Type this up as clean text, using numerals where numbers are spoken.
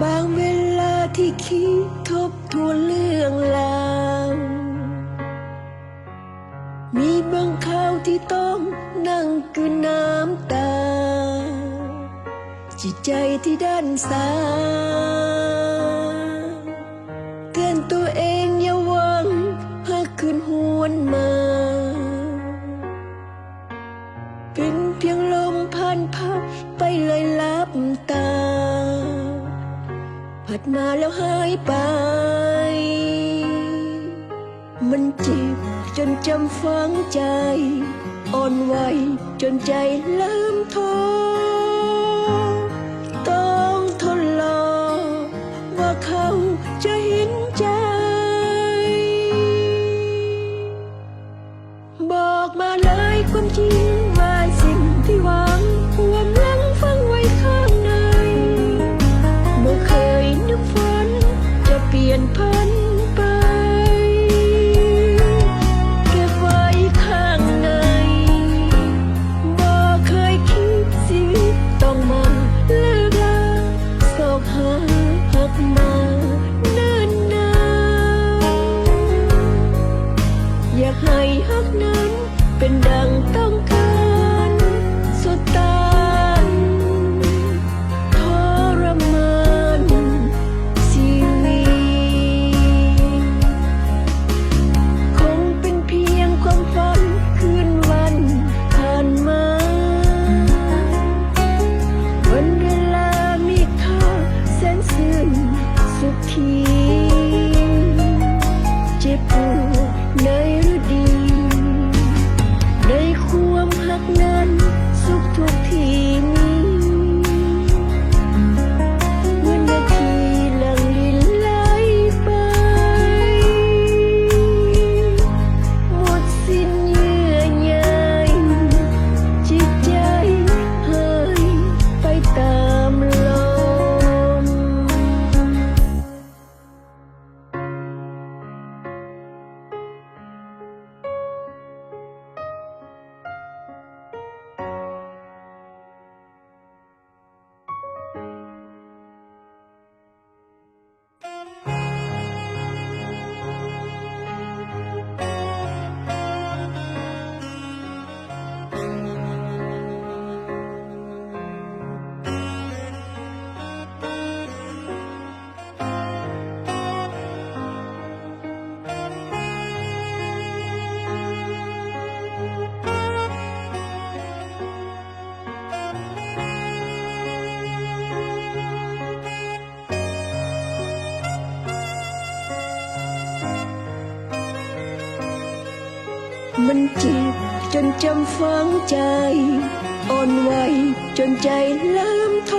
บางเวลาที่คิดทบทวนเรื่องราวมีบางคราวที่ต้องนั่งกลืนน้ำตาจิตใจที่ด้านสาเตือนตัวเองอย่าหวังหากคืนหวนมาเป็นเพียงลมผ่านพัดไปเลยลับตาพัดมาแล้วหายไปมันเจ็บจนจำฝังใจอ่อนไหวจนใจเริ่มท้อต้องทนรอว่าเขาจะเห็นใจบอกมาเลยความจริงว่าสิ่งที่หวังความหลังฝังไว้ข้างในเมื่อเคยนึกฝันจะเปลี่ยนพันไปเก็บไว้ข้างในบอกเคยคิดสิต้องมาเลิกลาโศกหาหักมาเนิ่นนานอยากให้หักนั้นเป็นดังต้องการสุดตานทรมานชีวิตคงเป็นเพียงความฝันคืนวันผ่านมาวันเวลามีค่าแสนซื่นสุขทีเจ็บปวดในฤดีในความหักนั้นสุขทุกทีมีเมื่อนาทีหลังลินไหลไปหมดสิ้นเยื่อใยจิตใจหายไปตามลมมันเจ็บจนจำฝังใจอ่อนไหวจนใจเริ่มท้อ